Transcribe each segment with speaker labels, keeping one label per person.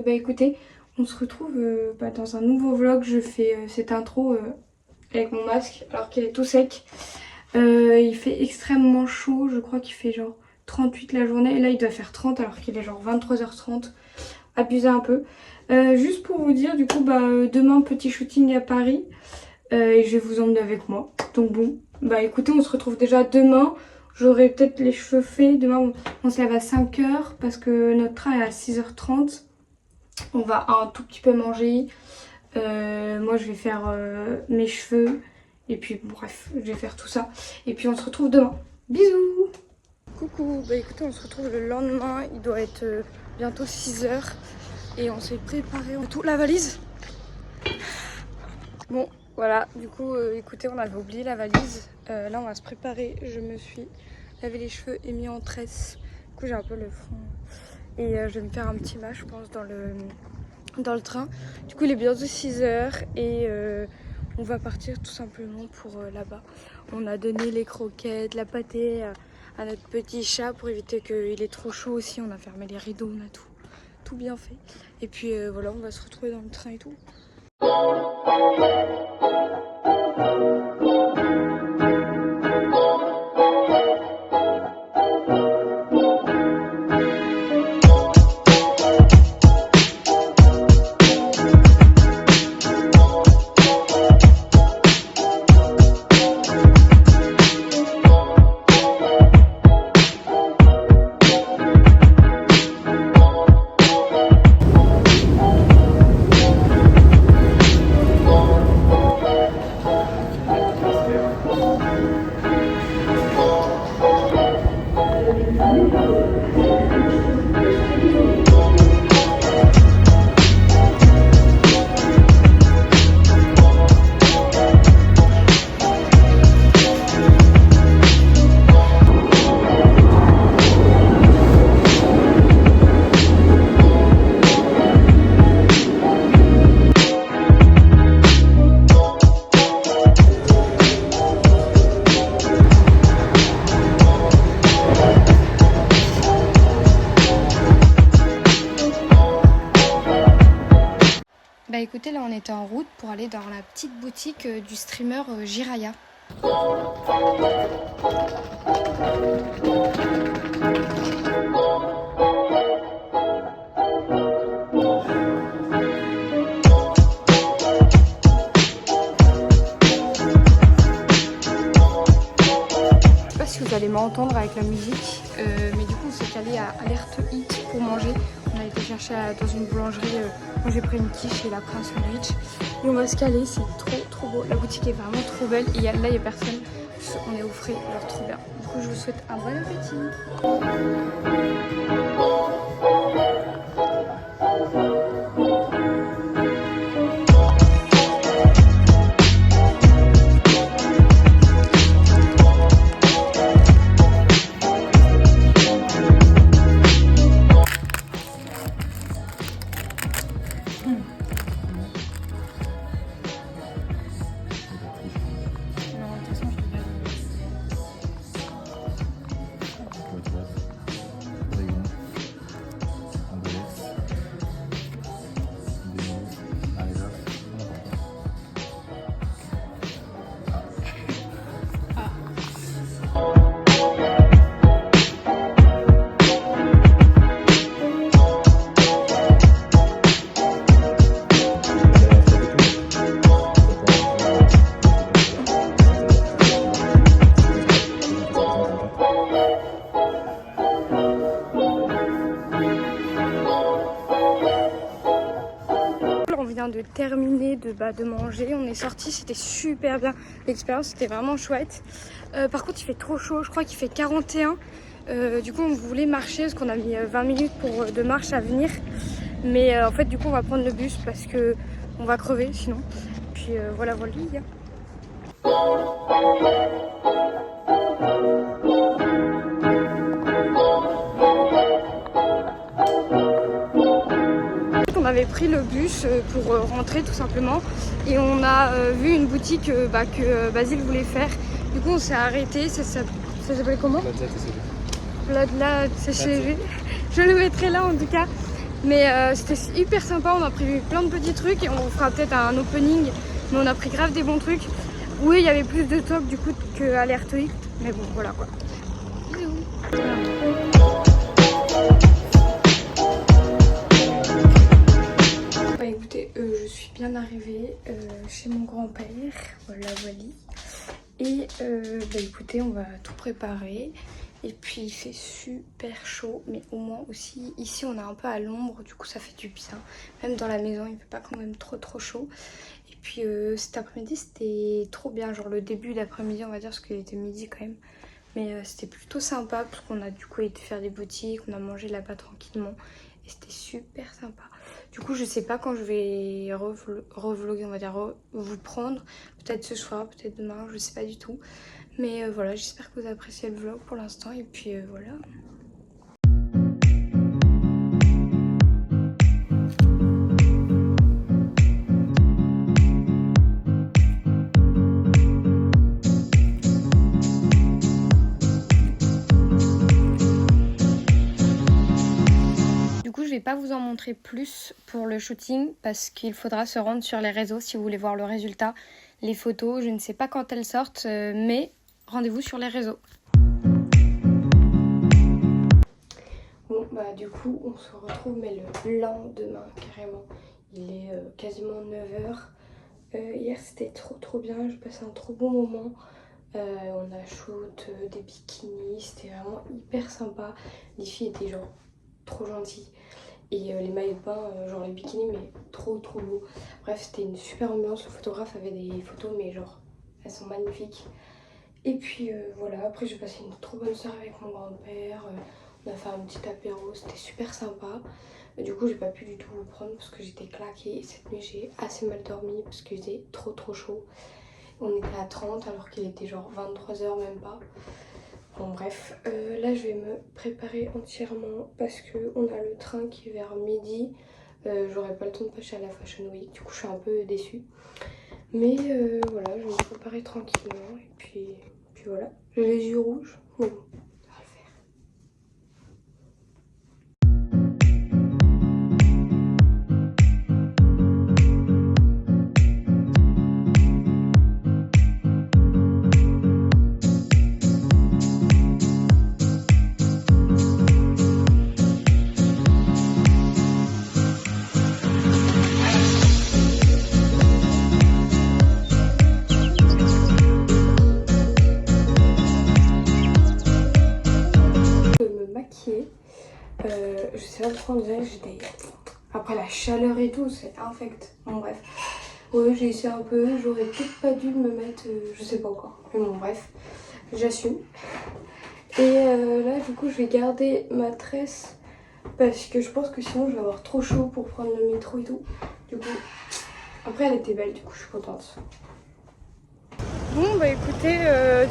Speaker 1: Bah écoutez, on se retrouve dans un nouveau vlog. Je fais cette intro avec mon masque alors qu'il est tout sec. Il fait extrêmement chaud, je crois qu'il fait genre 38 la journée. Et là il doit faire 30 alors qu'il est genre 23h30. Abusé un peu. Juste pour vous dire, du coup, demain petit shooting à Paris. Et je vais vous emmener avec moi. Donc bon, bah écoutez, on se retrouve déjà demain. J'aurai peut-être les cheveux faits. Demain, on se lève à 5h parce que notre train est à 6h30. On va un tout petit peu manger. Moi, je vais faire mes cheveux. Et puis, bref, je vais faire tout ça. Et puis, on se retrouve demain. Bisous! Coucou! Bah écoutez, on se retrouve le lendemain. Il doit être bientôt 6h. Et on s'est préparé en tout. La valise! Bon, voilà. Du coup, écoutez, on avait oublié la valise. Là, on va se préparer. Je me suis lavé les cheveux et mis en tresse. Du coup, j'ai un peu le front. Et je vais me faire un petit match, je pense, dans le train. Du coup, il est bientôt 6h et on va partir tout simplement pour là-bas. On a donné les croquettes, la pâtée à notre petit chat pour éviter qu'il ait trop chaud aussi. On a fermé les rideaux, on a tout bien fait. Et puis voilà, on va se retrouver dans le train et tout. Bah écoutez, là on était en route pour aller dans la petite boutique du streamer Jiraya. Je sais pas si vous allez m'entendre avec la musique, mais du coup on s'est calé à Alerte Hit pour manger. On a été chercher dans une boulangerie. Moi j'ai pris une quiche et il a pris un sandwich. Et on va se caler, c'est trop beau. La boutique est vraiment trop belle. Et là il n'y a personne. On est au frais, alors trop bien. Du coup je vous souhaite un bon appétit. De terminer de manger, on est sorti, c'était super bien, l'expérience c'était vraiment chouette. Par contre il fait trop chaud, je crois qu'il fait 41. Du coup on voulait marcher parce qu'on a mis 20 minutes de marche à venir, mais en fait du coup on va prendre le bus parce que on va crever sinon. Puis voilà. On avait pris le bus pour rentrer tout simplement et on a vu une boutique que Basile voulait faire. Du coup on s'est arrêté, ça s'appelait comment? Plaza TCG. Je le mettrai là en tout cas. Mais c'était hyper sympa, on a pris plein de petits trucs et on fera peut-être un opening. Mais on a pris grave des bons trucs. Oui, il y avait plus de stock du coup qu'à l'Airtoict. Mais bon, voilà quoi. Bisous. Bah écoutez, je suis bien arrivée chez mon grand-père. Voilà, voilà. Et bah écoutez, on va tout préparer. Et puis il fait super chaud, mais au moins aussi ici on est un peu à l'ombre, du coup ça fait du bien. Même dans la maison il fait pas quand même trop chaud. Et puis cet après-midi c'était trop bien, genre le début d'après-midi on va dire, parce qu'il était midi quand même. Mais c'était plutôt sympa parce qu'on a du coup été faire des boutiques, on a mangé là-bas tranquillement. Et c'était super sympa. Du coup je sais pas quand je vais revlogger, on va dire vous prendre. Peut-être ce soir, peut-être demain, je sais pas du tout. Mais voilà, j'espère que vous appréciez le vlog pour l'instant. Et puis voilà. Du coup, je vais pas vous en montrer plus pour le shooting parce qu'il faudra se rendre sur les réseaux si vous voulez voir le résultat. Les photos, je ne sais pas quand elles sortent, mais rendez-vous sur les réseaux. Bon bah du coup on se retrouve mais le lendemain carrément. Il est quasiment 9 h. Hier c'était trop bien, j'ai passé un trop bon moment. On a shoot des bikinis, c'était vraiment hyper sympa. Les filles étaient genre trop gentilles. Et les maillots de bain, genre les bikinis, mais trop beaux. Bref, c'était une super ambiance. Le photographe avait des photos, mais genre, elles sont magnifiques. Et puis voilà, après j'ai passé une trop bonne soirée avec mon grand-père. On a fait un petit apéro, c'était super sympa. Du coup, j'ai pas pu du tout vous prendre parce que j'étais claquée. Et cette nuit, j'ai assez mal dormi parce qu'il faisait trop chaud. On était à 30 alors qu'il était genre 23 h même pas. Bon bref, là je vais me préparer entièrement parce qu'on a le train qui est vers midi. J'aurai pas le temps de passer à la Fashion Week, du coup je suis un peu déçue. Mais voilà, je vais me préparer tranquillement et puis voilà. J'ai les yeux rouges, mais bon, ça va le faire. Je sais pas pourquoi on dirait que j'étais... Après la chaleur et tout, c'est infect. Bon bref. Ouais, j'ai essayé un peu, j'aurais peut-être pas dû me mettre... je sais pas encore. Mais bon bref, j'assume. Et là du coup je vais garder ma tresse parce que je pense que sinon je vais avoir trop chaud pour prendre le métro et tout. Du coup, après elle était belle, du coup je suis contente. Bon bah écoutez,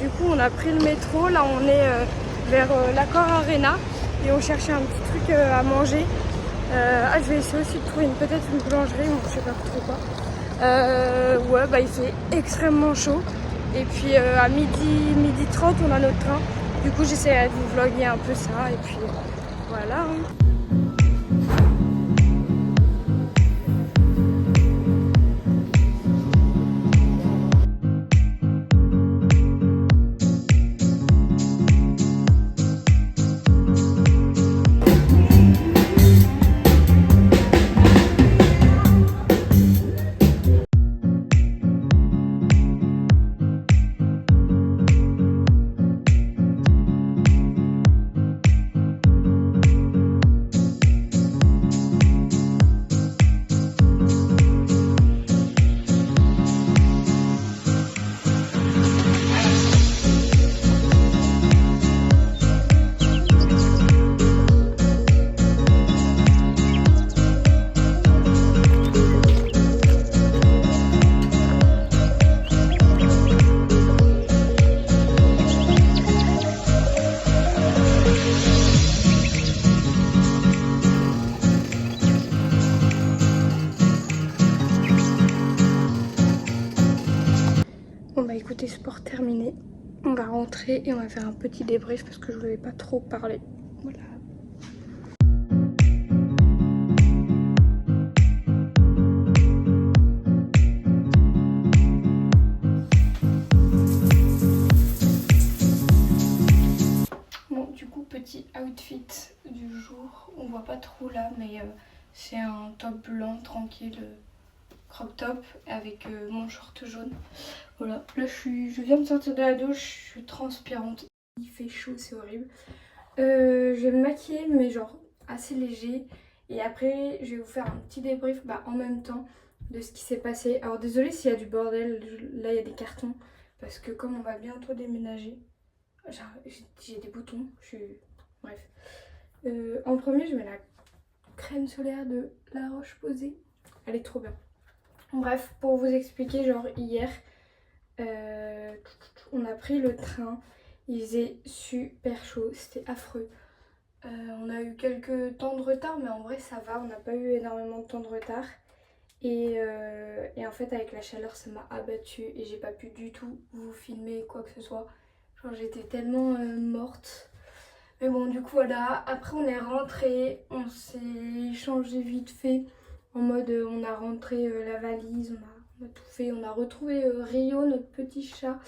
Speaker 1: du coup on a pris le métro, là on est vers l'Accor Arena. Et on cherchait un petit truc à manger. Je vais essayer aussi de trouver peut-être une boulangerie, mais je sais pas trop quoi. Ouais, bah il fait extrêmement chaud. Et puis à midi 30, on a notre train. Du coup, j'essaie de vous vlogger un peu ça. Et puis voilà. Bon bah écoutez, sport terminé. On va rentrer et on va faire un petit débrief parce que je voulais pas trop parler. Voilà. petit outfit du jour. On voit pas trop là, mais c'est un top blanc tranquille, crop top avec mon short jaune. Voilà, là je viens de sortir de la douche, je suis transpirante. Il fait chaud, c'est horrible. Je vais me maquiller, mais genre assez léger. Et après, je vais vous faire un petit débrief en même temps de ce qui s'est passé. Alors désolée s'il y a du bordel, là il y a des cartons. Parce que comme on va bientôt déménager, j'ai des boutons, bref. En premier, je mets la crème solaire de La Roche-Posay. Elle est trop bien. Bref, pour vous expliquer, genre hier, on a pris le train. Il faisait super chaud, c'était affreux. On a eu quelques temps de retard, mais en vrai ça va, on n'a pas eu énormément de temps de retard. Et en fait avec la chaleur ça m'a abattue et j'ai pas pu du tout vous filmer quoi que ce soit. Genre j'étais tellement morte. Mais bon du coup voilà, après on est rentré, on s'est changé vite fait. En mode on a rentré la valise, on a tout fait. On a retrouvé Rio, notre petit chat,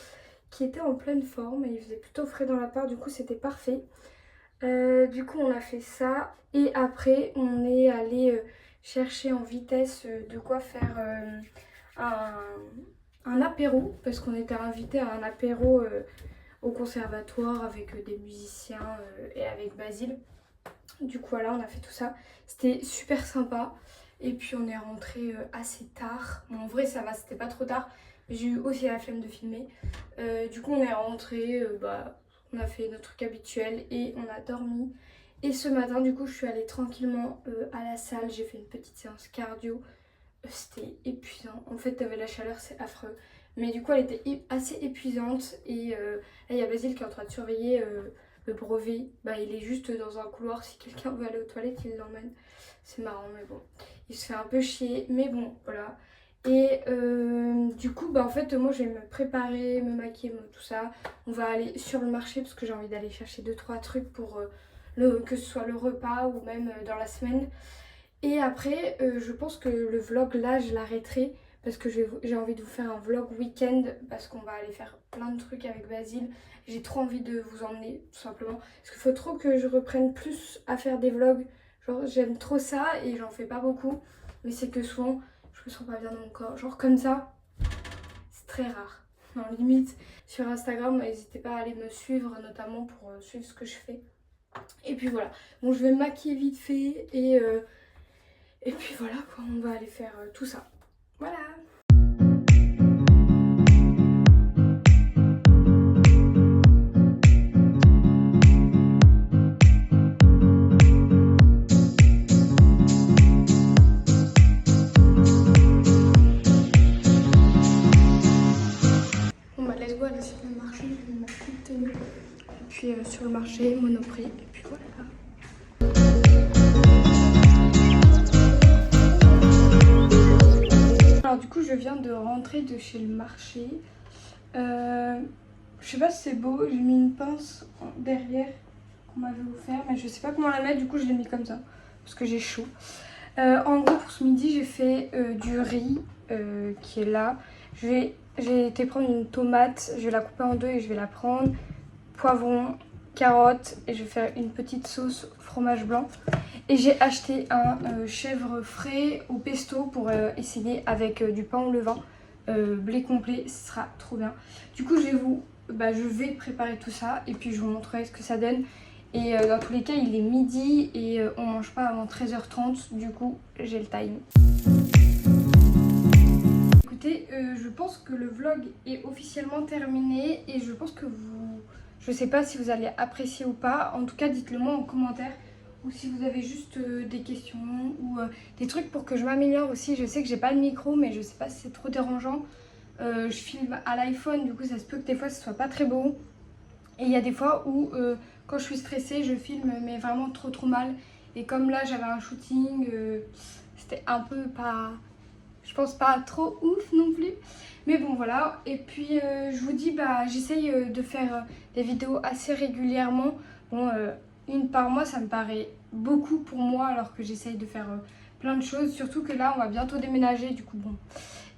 Speaker 1: qui était en pleine forme et il faisait plutôt frais dans l'appart, du coup c'était parfait. Du coup on a fait ça et après on est allé chercher en vitesse de quoi faire un apéro parce qu'on était invité à un apéro au conservatoire avec des musiciens et avec Basile. Du coup voilà, on a fait tout ça, c'était super sympa et puis on est rentré assez tard. Bon, en vrai ça va, c'était pas trop tard, mais j'ai eu aussi la flemme de filmer. Du coup on est rentré, on a fait notre truc habituel et on a dormi. Et ce matin du coup je suis allée tranquillement à la salle, j'ai fait une petite séance cardio. C'était épuisant, en fait avec la chaleur c'est affreux. Mais du coup elle était assez épuisante et là il y a Basile qui est en train de surveiller le brevet. Il est juste dans un couloir, si quelqu'un veut aller aux toilettes il l'emmène. C'est marrant mais bon, il se fait un peu chier mais bon voilà. Et du coup en fait moi je vais me préparer, me maquiller, tout ça. On va aller sur le marché parce que j'ai envie d'aller chercher 2-3 trucs pour que ce soit le repas ou même dans la semaine. Et après je pense que le vlog là je l'arrêterai parce que j'ai envie de vous faire un vlog week-end parce qu'on va aller faire plein de trucs avec Basile. J'ai trop envie de vous emmener tout simplement parce qu'il faut trop que je reprenne plus à faire des vlogs. Genre j'aime trop ça et j'en fais pas beaucoup, mais c'est que souvent je me sens pas bien dans mon corps. Genre comme ça, c'est très rare. Non, limite sur Instagram, n'hésitez pas à aller me suivre notamment pour suivre ce que je fais. Et puis voilà, bon je vais me maquiller vite fait et puis voilà quoi, on va aller faire tout ça. Voilà. Bon let's go, aller sur le marché, je vais mettre ma petite tenue. Et puis sur le marché, Monoprix, et puis voilà. Alors du coup je viens de rentrer de chez le marché. Je sais pas si c'est beau, j'ai mis une pince derrière qu'on m'avait offert, mais je sais pas comment la mettre, du coup je l'ai mis comme ça parce que j'ai chaud. En gros pour ce midi j'ai fait du riz qui est là. J'ai été prendre une tomate, je vais la couper en deux et je vais la prendre. Poivron, carottes et je vais faire une petite sauce fromage blanc. Et j'ai acheté un chèvre frais au pesto pour essayer avec du pain au levain, blé complet, ce sera trop bien. Du coup je vais préparer tout ça et puis je vous montrerai ce que ça donne. Et dans tous les cas il est midi et on mange pas avant 13h30, du coup j'ai le time. Écoutez, je pense que le vlog est officiellement terminé et je pense que je sais pas si vous allez apprécier ou pas. En tout cas dites-le moi en commentaire. Ou si vous avez juste des questions ou des trucs pour que je m'améliore aussi. Je sais que j'ai pas le micro mais je sais pas si c'est trop dérangeant. Je filme à l'iPhone, du coup ça se peut que des fois ce soit pas très beau. Et il y a des fois où quand je suis stressée je filme mais vraiment trop mal. Et comme là j'avais un shooting, c'était un peu pas... Je pense pas trop ouf non plus. Mais bon voilà. Et puis je vous dis j'essaye de faire des vidéos assez régulièrement. Bon une par mois ça me paraît beaucoup pour moi alors que j'essaye de faire plein de choses. Surtout que là on va bientôt déménager, du coup bon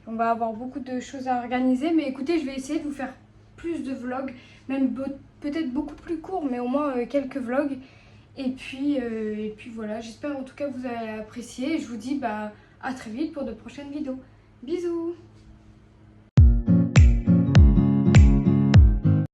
Speaker 1: on va avoir beaucoup de choses à organiser. Mais écoutez je vais essayer de vous faire plus de vlogs, même peut-être beaucoup plus courts, mais au moins quelques vlogs. Et puis voilà, j'espère en tout cas que vous avez apprécié. Je vous dis à très vite pour de prochaines vidéos. Bisous!